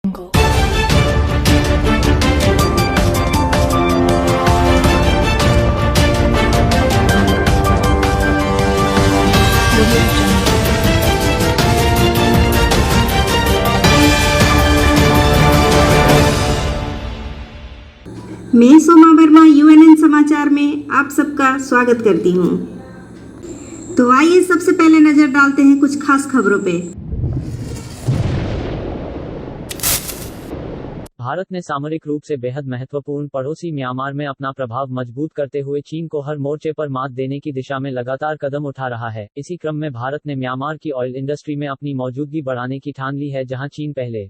मैं सोमा वर्मा यूएनएन समाचार में आप सबका स्वागत करती हूँ। तो आइए सबसे पहले नजर डालते हैं कुछ खास खबरों पे। भारत ने सामरिक रूप से बेहद महत्वपूर्ण पड़ोसी म्यांमार में अपना प्रभाव मजबूत करते हुए चीन को हर मोर्चे पर मात देने की दिशा में लगातार कदम उठा रहा है। इसी क्रम में भारत ने म्यांमार की ऑयल इंडस्ट्री में अपनी मौजूदगी बढ़ाने की ठान ली है, जहां चीन पहले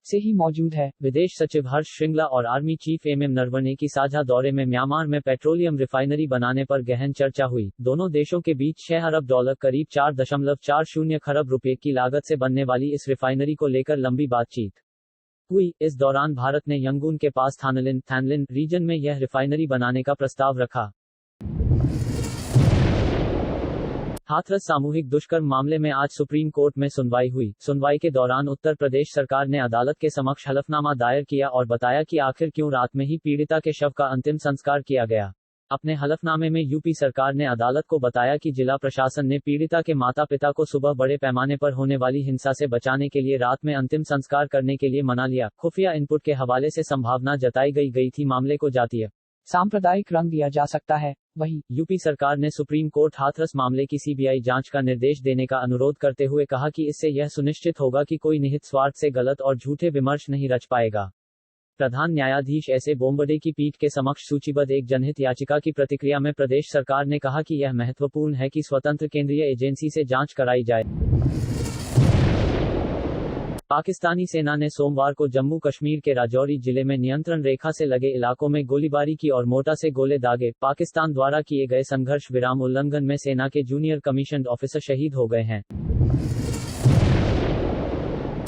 से ही मौजूद है। विदेश सचिव हर्ष श्रिंगला और आर्मी चीफ एमएम नरवणे की साझा दौरे में म्यांमार में पेट्रोलियम रिफाइनरी बनाने पर गहन चर्चा हुई। दोनों देशों के बीच $6 अरब करीब 4.40 खरब रुपए की लागत से बनने वाली इस रिफाइनरी को लेकर लंबी बातचीत हुई। इस दौरान भारत ने यंगून के पास थैनलिन रीजन में यह रिफाइनरी बनाने का प्रस्ताव रखा। हाथरस सामूहिक दुष्कर्म मामले में आज सुप्रीम कोर्ट में सुनवाई हुई। सुनवाई के दौरान उत्तर प्रदेश सरकार ने अदालत के समक्ष हलफनामा दायर किया और बताया कि आखिर क्यों रात में ही पीड़िता के शव का अंतिम संस्कार किया गया। अपने हलफनामे में यूपी सरकार ने अदालत को बताया कि जिला प्रशासन ने पीड़िता के माता पिता को सुबह बड़े पैमाने पर होने वाली हिंसा से बचाने के लिए रात में अंतिम संस्कार करने के लिए मना लिया। खुफिया इनपुट के हवाले से संभावना जताई गई थी मामले को जातीय सांप्रदायिक रंग दिया जा सकता है। वहीं यूपी सरकार ने सुप्रीम कोर्ट हाथरस मामले की सीबीआई जांच का निर्देश देने का अनुरोध करते हुए कहा कि इससे यह सुनिश्चित होगा कि कोई निहित स्वार्थ से गलत और झूठे विमर्श नहीं रच पाएगा। प्रधान न्यायाधीश एस.ए. बोम्बडे की पीठ के समक्ष सूचीबद्ध एक जनहित याचिका की प्रतिक्रिया में प्रदेश सरकार ने कहा कि यह महत्वपूर्ण है कि स्वतंत्र केंद्रीय एजेंसी से जांच कराई जाए। पाकिस्तानी सेना ने सोमवार को जम्मू कश्मीर के राजौरी जिले में नियंत्रण रेखा से लगे इलाकों में गोलीबारी की और मोर्टा से गोले दागे। पाकिस्तान द्वारा किए गए संघर्ष विराम उल्लंघन में सेना के जूनियर कमीशन्ड ऑफिसर शहीद हो गए हैं।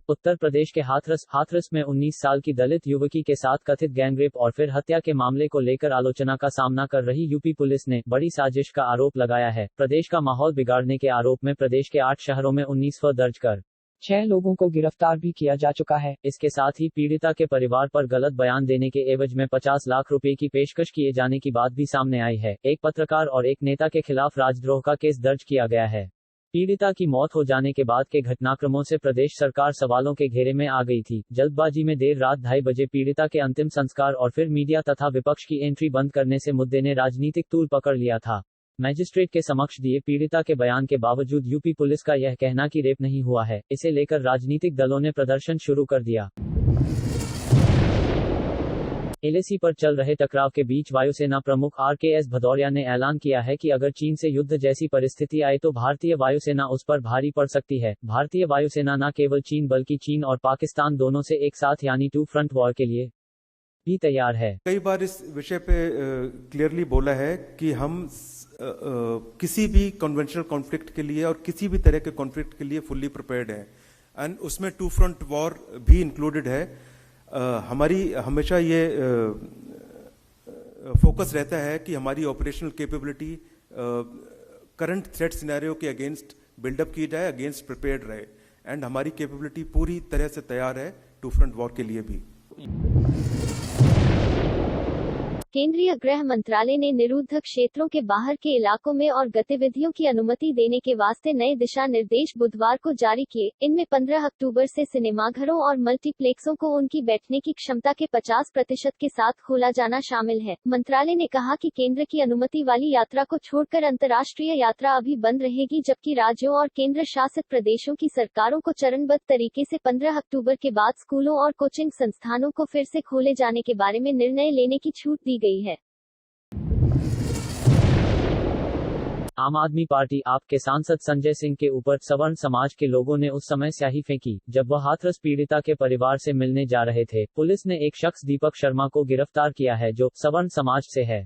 उत्तर प्रदेश के हाथरस में 19 साल की दलित युवती के साथ कथित गैंगरेप और फिर हत्या के मामले को लेकर आलोचना का सामना कर रही यूपी पुलिस ने बड़ी साजिश का आरोप लगाया है। प्रदेश का माहौल बिगाड़ने के आरोप में प्रदेश के 8 शहरों में 19 दर्ज कर 6 लोगों को गिरफ्तार भी किया जा चुका है। इसके साथ ही पीड़िता के परिवार पर गलत बयान देने के एवज में 50 लाख रुपए की पेशकश किए जाने की बात भी सामने आई है। एक पत्रकार और एक नेता के खिलाफ राजद्रोह का केस दर्ज किया गया है। पीड़िता की मौत हो जाने के बाद के घटनाक्रमों से प्रदेश सरकार सवालों के घेरे में आ गई थी। जल्दबाजी में देर रात 2:30 बजे पीड़िता के अंतिम संस्कार और फिर मीडिया तथा विपक्ष की एंट्री बंद करने से मुद्दे ने राजनीतिक तूल पकड़ लिया था। मैजिस्ट्रेट के समक्ष दिए पीड़िता के बयान के बावजूद यूपी पुलिस का यह कहना कि रेप नहीं हुआ है, इसे लेकर राजनीतिक दलों ने प्रदर्शन शुरू कर दिया। एलएसी पर चल रहे टकराव के बीच वायुसेना प्रमुख आरकेएस भदौरिया ने ऐलान किया है कि अगर चीन से युद्ध जैसी परिस्थिति आए तो भारतीय वायुसेना उस पर भारी पड़ सकती है। भारतीय वायुसेना न केवल चीन बल्कि चीन और पाकिस्तान दोनों से एक साथ यानी 2 फ्रंट वॉर के लिए भी तैयार है। कई बार इस विषय पे क्लियरली बोला है कि हम किसी भी कन्वेंशनल कॉन्फ्लिक्ट के लिए और किसी भी तरह के कॉन्फ्लिक्ट के लिए फुल्ली प्रिपेयर्ड है एंड उसमें 2 फ्रंट वॉर भी इंक्लूडेड है। हमारी हमेशा ये फोकस रहता है कि हमारी operational capability current threat scenario के अगेंस्ट बिल्डअप की जाए, अगेंस्ट प्रिपेयर्ड रहे एंड हमारी कैपेबिलिटी पूरी तरह से तैयार है 2 फ्रंट वॉर के लिए भी। केंद्रीय गृह मंत्रालय ने निरुद्ध क्षेत्रों के बाहर के इलाकों में और गतिविधियों की अनुमति देने के वास्ते नए दिशा निर्देश बुधवार को जारी किए। इनमें 15 अक्टूबर से सिनेमाघरों और मल्टीप्लेक्सों को उनकी बैठने की क्षमता के 50% के साथ खोला जाना शामिल है। मंत्रालय ने कहा कि केंद्र की अनुमति वाली यात्रा को छोड़कर अंतर्राष्ट्रीय यात्रा अभी बंद रहेगी, जबकि राज्यों और केंद्र शासित प्रदेशों की सरकारों को चरणबद्ध तरीके से 15 अक्टूबर के बाद स्कूलों और कोचिंग संस्थानों को फिर से खोले जाने के बारे में निर्णय लेने की छूट दी गई है। आम आदमी पार्टी आप के सांसद संजय सिंह के ऊपर सवर्ण समाज के लोगों ने उस समय स्याही फेंकी जब वह हाथरस पीड़िता के परिवार से मिलने जा रहे थे। पुलिस ने एक शख्स दीपक शर्मा को गिरफ्तार किया है जो सवर्ण समाज से है।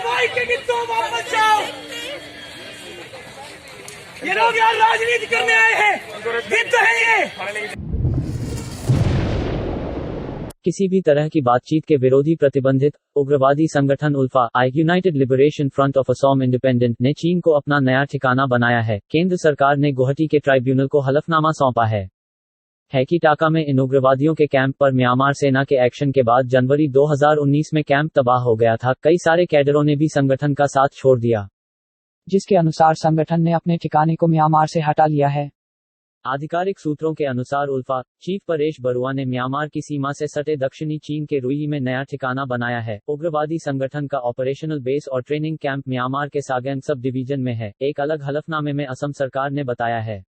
भाई के गीतों वापस जाओ। ये लोग यार राजनीति करने आए हैं, गीत है ये। किसी भी तरह की बातचीत के विरोधी प्रतिबंधित उग्रवादी संगठन ULFA united liberation front of Assam independent ने चीन को अपना नया ठिकाना बनाया है। केंद्र सरकार ने गुवाहाटी के ट्राइब्यूनल को हलफनामा सौंपा है कि टाका में इन उग्रवादियों के कैंप पर म्यांमार सेना के एक्शन के बाद जनवरी 2019 में कैंप तबाह हो गया था। कई सारे कैडरों ने भी संगठन का साथ छोड़ दिया, जिसके अनुसार संगठन ने अपने ठिकाने को म्यांमार से हटा लिया है। आधिकारिक सूत्रों के अनुसार उल्फा चीफ परेश बरुआ ने म्यांमार की सीमा से सटे दक्षिणी चीन के रुई में नया ठिकाना बनाया है। उग्रवादी संगठन का ऑपरेशनल बेस और ट्रेनिंग कैंप म्यांमार के सागेंग सब डिवीजन में है, एक अलग हलफनामे में असम सरकार ने बताया है।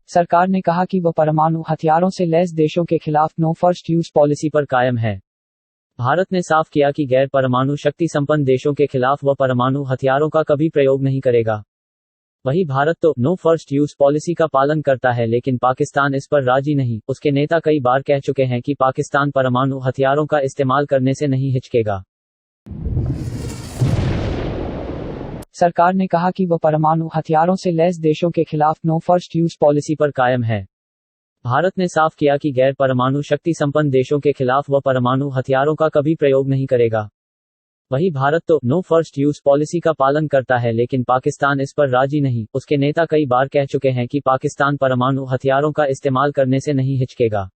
सरकार ने कहा कि वह परमाणु हथियारों से लैस देशों के खिलाफ नो फर्स्ट यूज पॉलिसी पर कायम है। भारत ने साफ किया कि गैर परमाणु शक्ति संपन्न देशों के खिलाफ वह परमाणु हथियारों का कभी प्रयोग नहीं करेगा। वहीं भारत तो नो फर्स्ट यूज पॉलिसी का पालन करता है, लेकिन पाकिस्तान इस पर राजी नहीं। उसके नेता कई बार कह चुके हैं कि पाकिस्तान परमाणु हथियारों का इस्तेमाल करने से नहीं हिचकेगा। सरकार ने कहा कि वह परमाणु हथियारों से लैस देशों के खिलाफ नो फर्स्ट यूज पॉलिसी पर कायम है। भारत ने साफ किया कि गैर परमाणु शक्ति संपन्न देशों के खिलाफ वह परमाणु हथियारों का कभी प्रयोग नहीं करेगा। वहीं भारत तो नो फर्स्ट यूज पॉलिसी का पालन करता है, लेकिन पाकिस्तान इस पर राजी नहीं। उसके नेता कई बार कह चुके हैं कि पाकिस्तान परमाणु हथियारों का इस्तेमाल करने से नहीं हिचकेगा।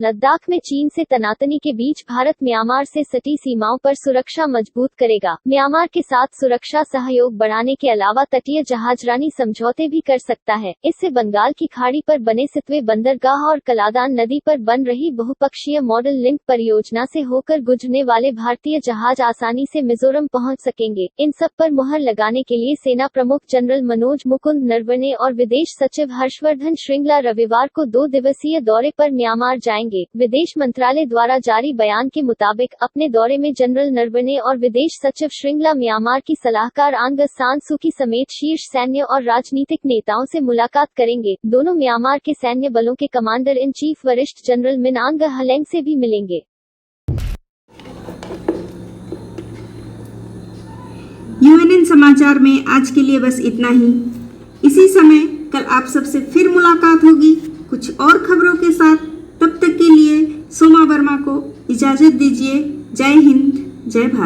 लद्दाख में चीन से तनातनी के बीच भारत म्यांमार से सटी सीमाओं पर सुरक्षा मजबूत करेगा। म्यांमार के साथ सुरक्षा सहयोग बढ़ाने के अलावा तटीय जहाजरानी समझौते भी कर सकता है। इससे बंगाल की खाड़ी पर बने सितवे बंदरगाह और कलादान नदी पर बन रही बहुपक्षीय मॉडल लिंक परियोजना से होकर गुजरने वाले भारतीय जहाज आसानी से मिजोरम पहुंच सकेंगे। इन सब पर मुहर लगाने के लिए सेना प्रमुख जनरल मनोज मुकुंद नरवणे और विदेश सचिव हर्षवर्धन श्रृंगला रविवार को 2 दिवसीय दौरे पर म्यांमार जाएंगे। विदेश मंत्रालय द्वारा जारी बयान के मुताबिक अपने दौरे में जनरल नरवणे और विदेश सचिव श्रृंगला म्यांमार की सलाहकार आंग सान सूकी समेत शीर्ष सैन्य और राजनीतिक नेताओं से मुलाकात करेंगे। दोनों म्यांमार के सैन्य बलों के कमांडर इन चीफ वरिष्ठ जनरल मिन आंग हलेंग से भी मिलेंगे। यूएनएन समाचार में आज के लिए बस इतना ही। इसी समय कल आप सबसे फिर मुलाकात होगी कुछ और खबरों के साथ। तब तक के लिए सोमा वर्मा को इजाजत दीजिए। जय हिंद, जय भारत।